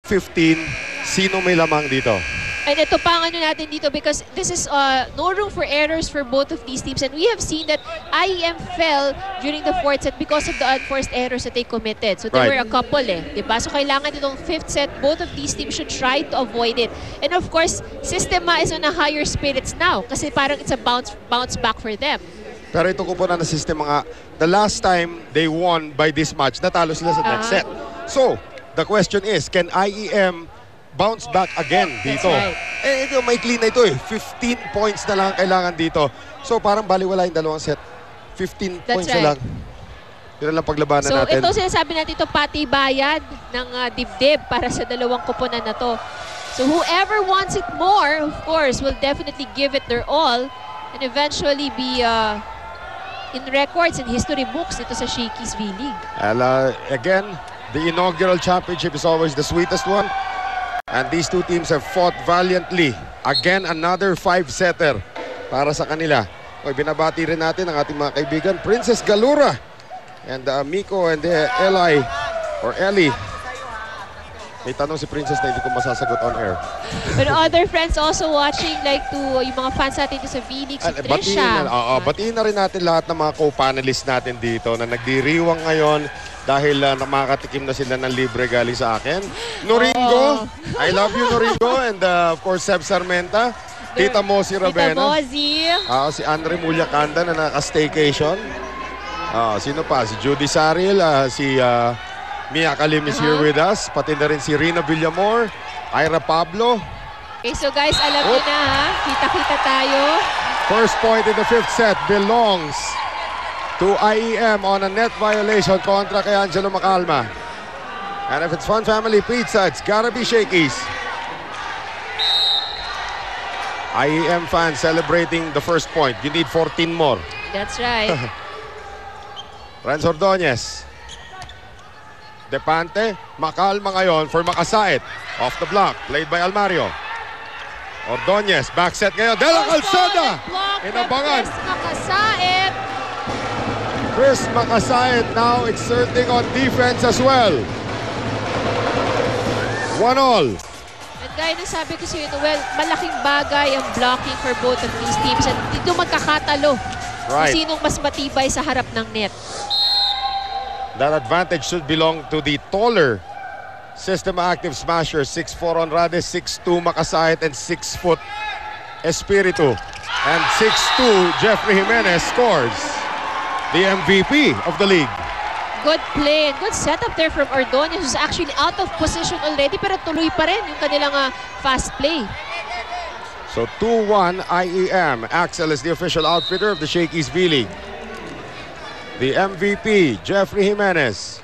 15, sino may lamang dito? And ito pa ang ano natin dito because this is no room for errors for both of these teams. And we have seen that IEM fell during the fourth set because of the unforced errors that they committed. So there were a couple diba? So kailangan itong fifth set, both of these teams should try to avoid it. And of course, Sistema is on a higher spirits now kasi parang it's a bounce back for them. Pero ito ko po na Sistema nga, the last time they won by this match, natalo sila sa next set. So, the question is, can IEM bounce back again dito? Right. Eh, ito, may clean na ito 15 points na lang kailangan dito. So, parang baliwala yung dalawang set. 15 points na lang. Yun lang paglabanan natin. So, ito sinasabi natin ito, pati bayad ng dibdib para sa dalawang kuponan na to. So, whoever wants it more, of course, will definitely give it their all and eventually be in records and history books dito sa Shakey's V-League. Again, the inaugural championship is always the sweetest one. And these two teams have fought valiantly. Again, another 5-setter para sa kanila. Okay, binabati rin natin ang ating mga kaibigan, Princess Galura and Miko and Eli or Ellie. May tanong si Princess na hindi ko masasagot on air. But other friends also watching, like yung mga fans natin sa V-League, si Trisha. Batiin na rin natin lahat ng mga co-panelists natin dito na nagdiriwang ngayon dahil makakatikim na sila ng libre galing sa akin. Noringo, I love you Noringo, and of course Seb Sarmenta, Tita Mosi Ravena, Tita Mosi, si Andre Mulyakanda na naka-staycation. Sino pa? Si Judy Saril, si Mia Kalim is here with us, pati na rin si Rina Villamor, Ira Pablo. Okay, so guys, alam niyo na kita-kita tayo. First point in the fifth set belongs to IEM on a net violation kontra kay Angelo Macalma. And if it's Fun Family Pizza, it's gotta be Shakey's. IEM fans celebrating the first point. You need 14 more. That's right. Renz Ordonez. Depante, Macalma ngayon for Makasait. Off the block, played by Almario. Ordonez, back set ngayon. Dela Calzada! Inabangan. Chris Makasait now exerting on defense as well. 1-all. And gaya na sabi ko sa iyo, well, malaking bagay ang blocking for both of these teams. At dito magkakatalo kung sinong mas matibay sa harap ng net. That advantage should belong to the taller Sistema Active Smasher. 6'4" Honrades, 6'2" Makasait, and 6' Espiritu. And 6'2" Jeffrey Jimenez scores. The MVP of the league. Good play and good setup there from Ordonez, who's actually out of position already pero tuloy pa rin yung kanilang fast play. So 2-1 IEM. Axel is the official outfitter of the Shakey's V-League. The MVP, Jeffrey Jimenez.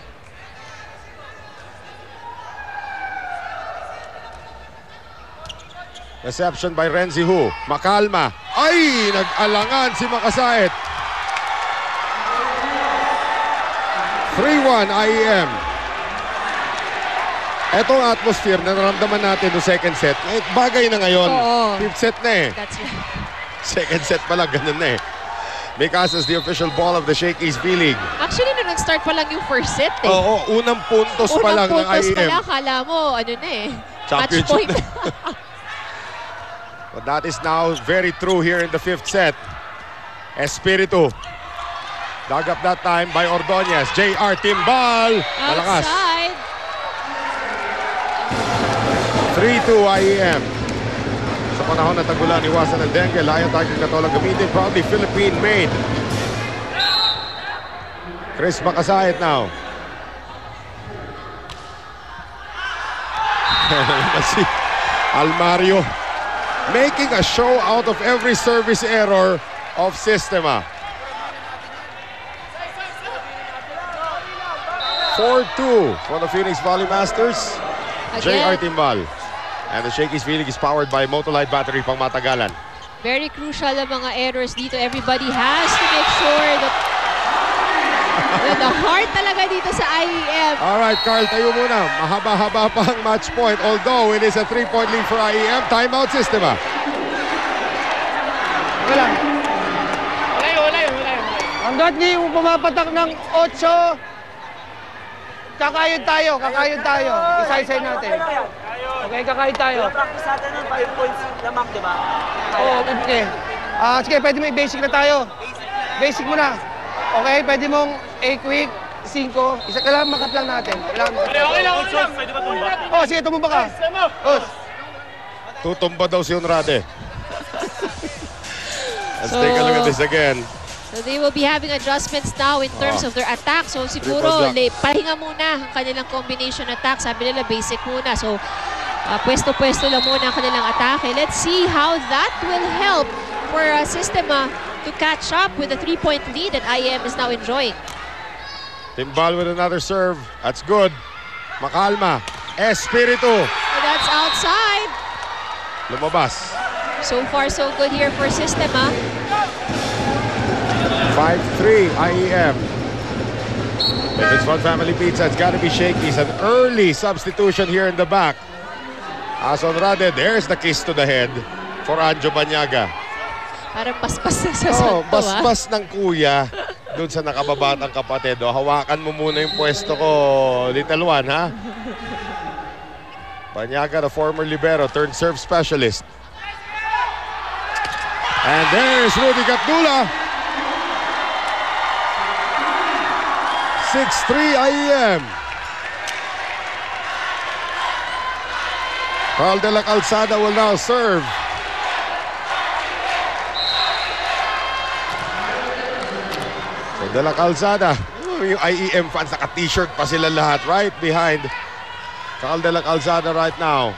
Reception by Renzi Hu. Macalma. Ay! Nag-alangan si Makasait. 3-1 IEM. Etong atmosphere na naramdaman natin no second set, bagay na ngayon. Fifth set na That's right. Second set pa lang, ganun na Mikasa is the official ball of the Shakey's V-League. Actually, nung nag-start pa lang yung first set unang puntos pa lang ng IEM. Unang puntos pa lang, kala mo, match point. But that is now very true here in the fifth set. Espiritu. Dug up that time by Ordonez. JR Timbal. Malakas. Outside. 3-2 IEM. Sa panahon na tagulan, iwasan ng dengue. Lion Tiger Katola gamitin. Proudly Philippine-made. Chris Makasait now. Si Almario making a show out of every service error of Sistema. 4-2 for the Phoenix Valley Masters. JR Timbal. And the Shakey's V-League is powered by Motolite battery pang matagalan. Very crucial ang mga errors dito. Everybody has to make sure that the heart talaga dito sa IEM. Alright, Carl, tayo muna. Mahaba-haba pa ang match point. Although it is a 3-point lead for IEM. Timeout Sistema. Wala. Ang dot niya yung pumapatak ng 8. Kakayod tayo. Isa-isay natin. Okay, kakayod tayo. Practice natin nun, 5 points lamang, di ba? Oo, okay. Sige, pwede may basic na tayo. Basic muna. Okay, pwede mong A-quick, 5. Isa ka lang, makat lang natin. Okay lang. Pwede ba tumba? Oh, sige, tumumba ka. Os. Tutumba daw si Honrade. Let's take a look at this again. So they will be having adjustments now in terms of their attack. So siguro, Triple block. pahinga muna ang kanilang combination attack. Sabi nila basic muna. So pwesto-pwesto lang muna ang kanilang atake. Let's see how that will help for Sistema to catch up with the 3-point lead that IEM is now enjoying. Timbal with another serve. That's good. Makalma. Espiritu. So that's outside. Lumabas. So far, so good here for Sistema. 5-3 IEM. If it's One Family Pizza, it's got to be Shaky. It's an early substitution here in the back. As Honrade, there's the kiss to the head for Anjo Banyaga. Parang paspas na sa santo, basbas ng kuya doon sa nakababatang kapatid. Hawakan mo muna yung pwesto ko, little one, ha? Banyaga, the former libero, turned serve specialist. And there's Rudy Gatdula. 6-3 IEM. Carl de la Calzada will now serve. So de la Calzada, yung IEM fans, naka-t-shirt pa sila lahat right behind Carl de la Calzada right now.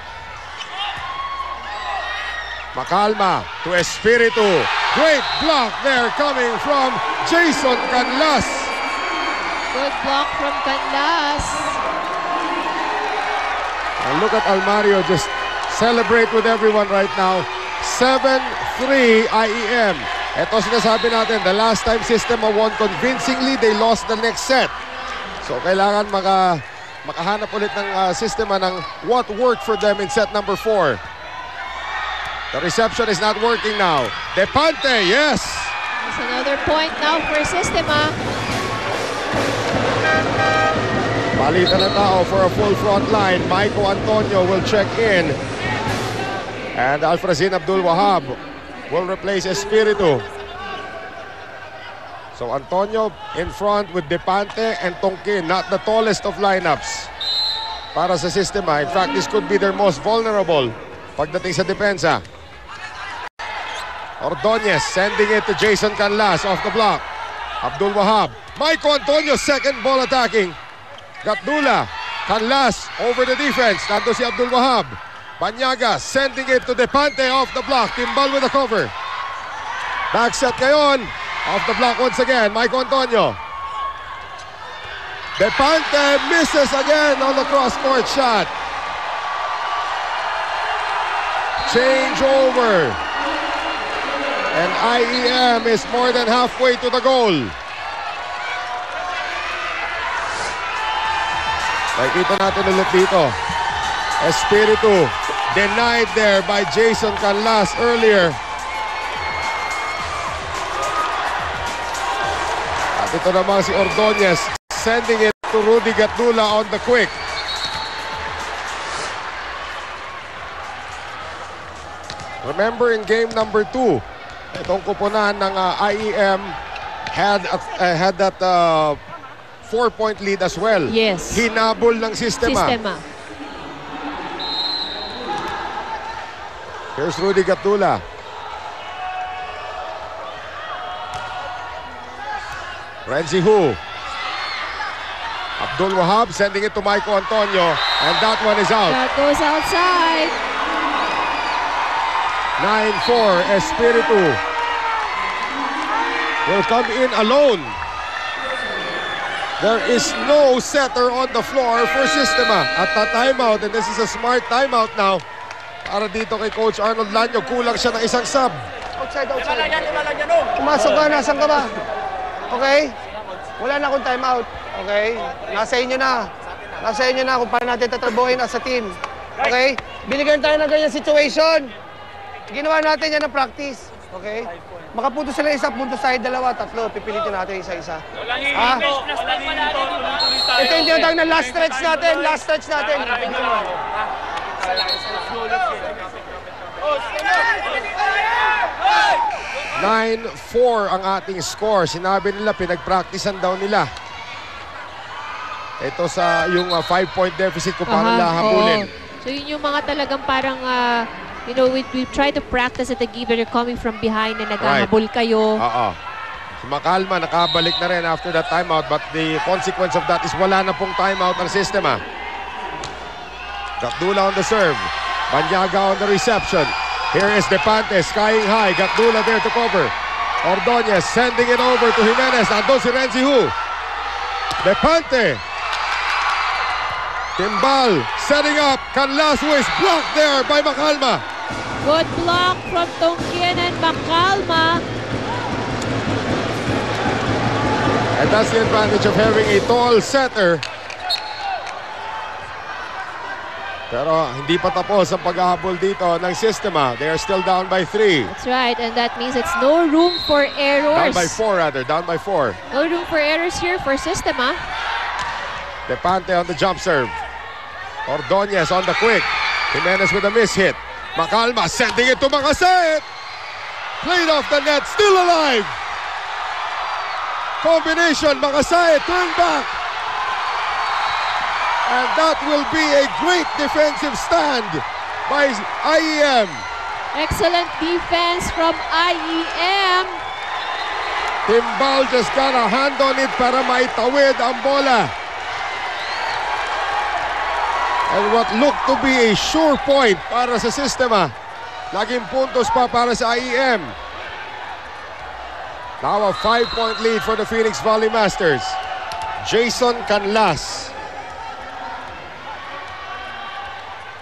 Makalma to Espiritu. Great block there coming from Jason Canlas. Good block from Canlas. And look at Almario just celebrate with everyone right now. 7-3 IEM. Ito sinasabi natin, the last time Sistema won convincingly, they lost the next set. So kailangan makahanap ulit ng Sistema ng what worked for them in set number 4. The reception is not working now. Depante, yes! There's another point now for Sistema. Palitan na tao for a full front line. Maiko Antonio will check in. And Alfrazin Abdul Wahab will replace Espiritu. So Antonio in front with Depante and Tongkin. Not the tallest of lineups para sa Sistema. In fact, this could be their most vulnerable pagdating sa depensa. Ordonez sending it to Jason Canlas off the block. Abdul Wahab. Maiko Antonio, second ball attacking. Gatdula. Canlas over the defense. Nando si Abdul Wahab. Banyaga sending it to Depante off the block. Timbal with the cover. Back set ngayon. Off the block once again. Maiko Antonio. Depante misses again on the cross-court shot. Change over. And IEM is more than halfway to the goal. Nakikita natin ulit dito. Espiritu denied there by Jason Canlas earlier. At ito naman si Ordonez sending it to Rudy Gatdula on the quick. Remember in game number 2, itong kupunan ng IEM had that 4-point lead as well. Yes. Hinabol ng Sistema. Here's Rudy Gatdula. Renzi Hu. Abdul Wahab sending it to Maiko Antonio. And that one is out. That goes outside. 9-4, Espiritu will come in alone. There is no setter on the floor for Sistema. At the timeout, and this is a smart timeout now. Para dito kay Coach Arnold Lanyo, kulang siya ng isang sub. Outside. Pumasok ka, nasan ka ba? Okay? Wala na akong timeout. Okay? Nasa inyo na kung paano natin tatrabuhin as a team. Okay? Binigyan tayo ng ganyan situation. Ginawa natin yan ng practice. Okay? Makapunto sila isa, punto tayo dalawa, tatlo. Pipilitin natin isa-isa. Ha? Ito yung tinatawag na last stretch natin. Last stretch natin. Tingnan mo. 9-4 ang ating score. Sinabi nila, pinag-practicean daw nila. Ito sa yung 5-point deficit kung paano lahabulin. So yun yung mga talagang parang, you know, we try to practice at the game that you're coming from behind na naghahabol kayo. Oo. Si Macalma nakabalik na rin after that timeout, but the consequence of that is wala na pong timeout ang sistema. Gatdula on the serve. Banyaga on the reception. Here is Depante, skying high. Gatdula there to cover. Ordonez sending it over to Jimenez. Andun si Renzi Hu. Depante. Timbal setting up. Canlas who is blocked there by Macalma. Good block from Tongkin and Macalma. And that's the advantage of having a tall setter. Pero hindi pa tapos ang paghahabol dito ng sistema. They are still down by 3. That's right, and that means it's no room for errors. Down by 4 rather, down by 4. No room for errors here for Sistema. Depante on the jump serve. Ordonez on the quick. Jimenez with a miss hit. Macalma sending it to Makasaet. Played off the net, still alive. Combination, Makasaet turn back. And that will be a great defensive stand by IEM. Excellent defense from IEM. Timbal just got a hand on it para maitawid ang bola. And what looked to be a sure point para sa sistema. Naging puntos pa para sa IEM. Now a 5-point lead for the Phoenix Valley Masters. Jason Canlas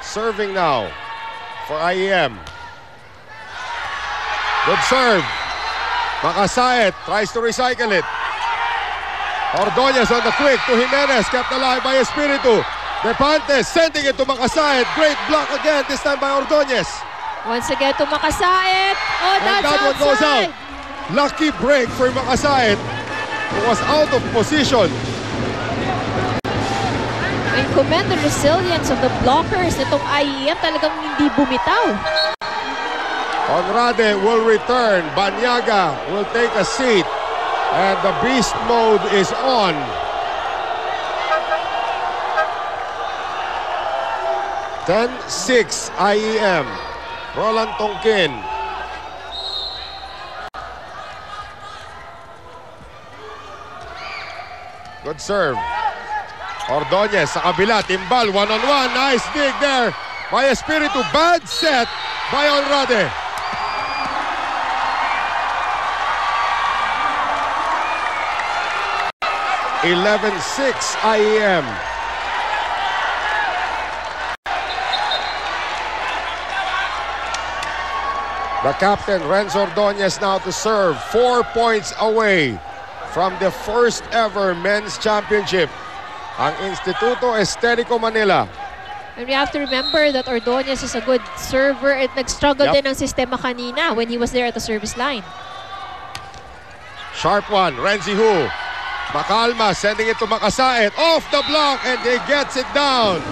serving now for IEM. Good serve. Makasaet tries to recycle it. Ordonez on the quick to Jimenez, kept alive by Espiritu. Depante sending it to Makasaet. Great block again, this time by Ordonez. Once again to Makasaet. Oh, that's that one goes out. Lucky break for Makasaet, who was out of position. And commend the resilience of the blockers nitong IEM, talagang hindi bumitaw. Conrade will return. Banyaga will take a seat. And the beast mode is on. (10-6) IEM. Roland Tongkin. Good serve. Ordonez sa kabila, Timbal, one-on-one, nice dig there by Espiritu, bad set by Conrade. (11-6) IEM. The captain, Renzo Ordonez, now to serve, 4 points away from the first ever men's championship. Ang Instituto Esterico Manila. And we have to remember that Ordonez is a good server at nag-struggle din ang sistema kanina when he was there at the service line. Sharp one, Renzi Hu. Macalma sending it to Makasaet. Off the block and he gets it down.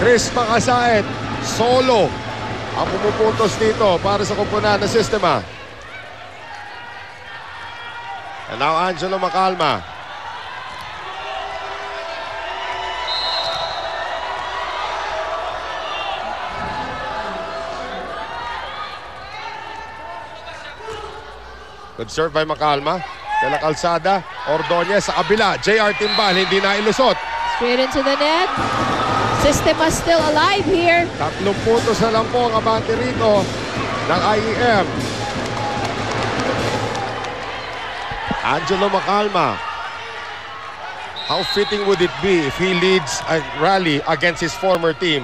Chris Makasaet, solo ang pumupuntos dito para sa kumpunan ng sistema. And now Angelo Macalma. Good serve by Macalma. Kala Calzada. Ordonez sa kabila. JR Timbal hindi na ilusot. Straight into the net. Sistema still alive here. 3 puntos na lang po ang abante rito ng IEM. Angelo Macalma. How fitting would it be if he leads a rally against his former team?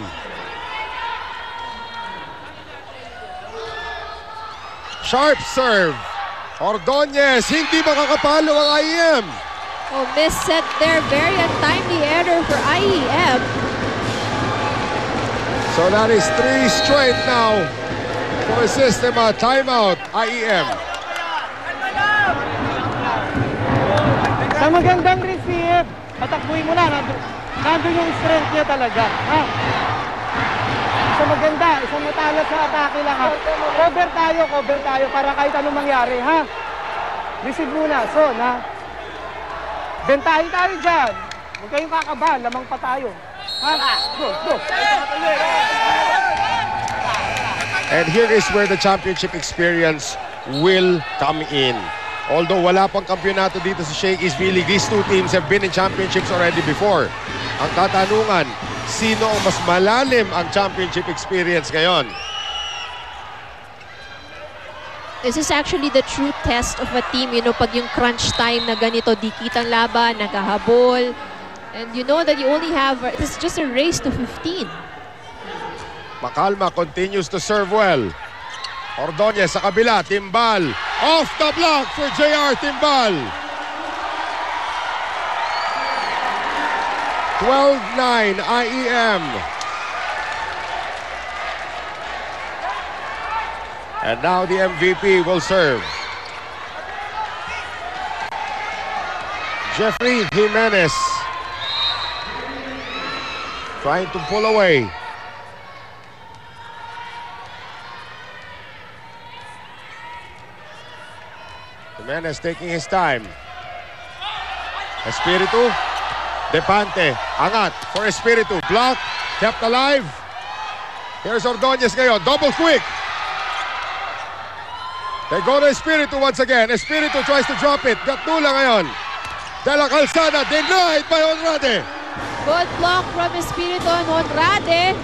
Sharp serve. Ordonez, hindi makakapalo ang IEM. Oh, miss set there. Very untimely error for IEM. So that is 3 straight now for Sistema timeout, IEM. Sa magandang receive, patakbuhin mo na. Nandun yung strength niya talaga. Ha? Isa maganda, isang matalas sa atake lang. Ha? Cover tayo para kahit anong mangyari. Ha? Receive muna, Son. Ha? Bentahin tayo dyan. Huwag kayong kakabahan, lamang pa tayo. Ha? Go. And here is where the championship experience will come in. Although wala pang kampyonato dito sa Shakey's V-League, these two teams have been in championships already before. Ang katanungan, sino ang mas malalim ang championship experience ngayon? This is actually the true test of a team. You know, pag yung crunch time na ganito, di kitang laban, naghahabol. And you know that you only have, it's just a race to 15. Macalma continues to serve well. Ordonez sa kabila, Timbal. Off the block for JR Timbal. 12-9 IEM. And now the MVP will serve. Jeffrey Jimenez trying to pull away. Jimenez taking his time. Espiritu. Depante. Angat for Espiritu. Block. Kept alive. Here's Ordonez ngayon. Double quick. They go to Espiritu once again. Espiritu tries to drop it. Gatula ngayon. De La Calzada denied by Honrade. Good block from Espiritu on Honrade.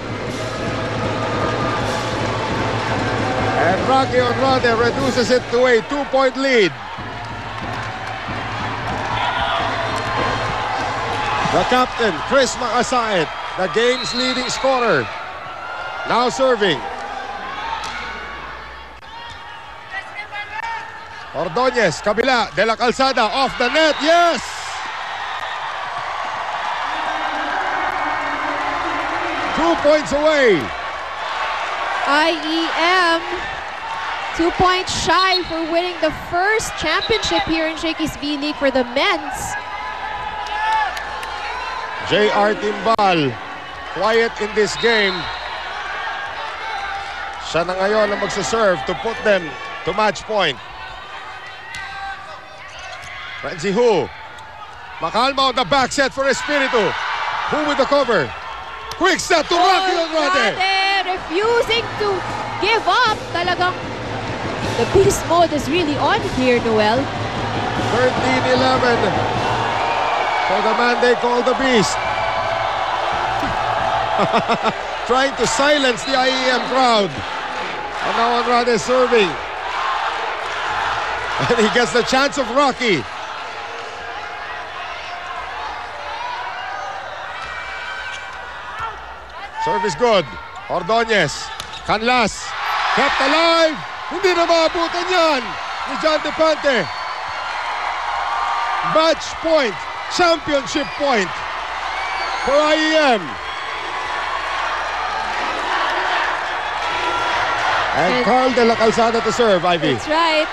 And Rocky Honrade reduces it to a 2-point lead. The captain, Chris Makasaet, the game's leading scorer, now serving. Ordonez, kabila, De La Calzada, off the net, yes! Two-points away. IEM 2 points shy for winning the first championship here in Shakey's V-League for the men's. JR Timbal, quiet in this game. Siya na ngayon ang magsaserve to put them to match point. Renzi Hu. Macalma on the back set for Espiritu. Hu with the cover. Quick set to Rocky Honrade. Refusing to give up. Talagang the beast mode is really on here, Noel. 13-11 for the man they call the Beast. Trying to silence the IEM crowd. And now Honrade serving. And he gets the chance of Rocky. Serve is good. Ordonez. Canlas. Kept alive. Hindi na maabutan yan ni John Depante. Match point. Championship point for IEM. And Carl De La Calzada to serve, Ivy. That's right.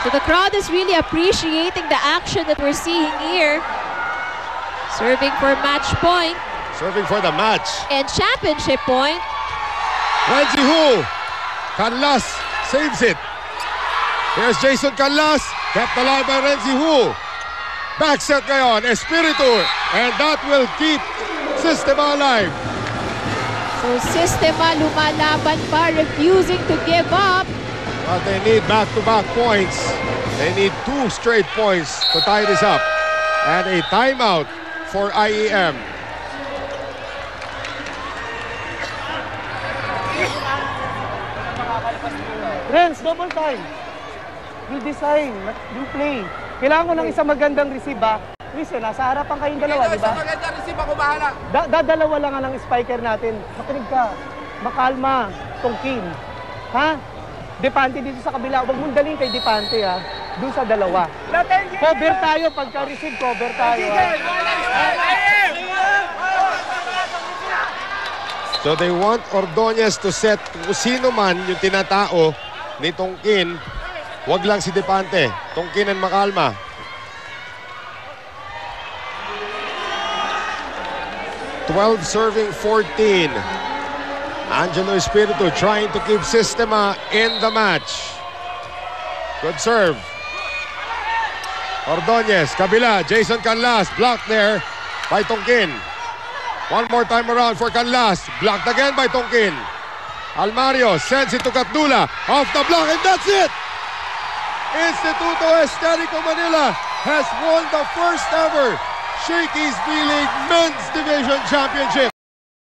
So the crowd is really appreciating the action that we're seeing here. Serving for match point. Serving for the match. And championship point. Renzi Hu. Canlas saves it. Here's Jason Canlas. Kept alive by Renzi Hu. Back set ngayon, Espiritu. And that will keep Sistema alive. So Sistema lumalaban pa, refusing to give up. But they need back-to-back points. They need 2 straight points to tie this up. And a timeout for IEM. Renz, double time. You design, you play. Kailangan ko ng isang magandang receive, ha? Luis, nasa harapan kayong dalawa, di ba? Sa magandang receive ako bahala. Dadalawa lang ang spiker natin. Makinig ka. Macalma, Tongkin. Ha? Depante dito sa kabila. Huwag mong daling kay Depante, ha? Doon sa dalawa. Cover tayo. Pagka-receive, cover tayo, ha? So they want Ordonez to set kung sino man yung tinatao ni Tongkin. Wag lang si Depante. Tongkin and Macalma. (12 serving 14). Angelo Espiritu trying to keep Sistema in the match. Good serve. Ordonez, kabila. Jason Canlas, blocked there by Tongkin. One more time around for Canlas. Blocked again by Tongkin. Almario sends it to Catdula. Off the block, and that's it! Instituto Esterico Manila has won the first ever Shakey's V-League Men's Division Championship.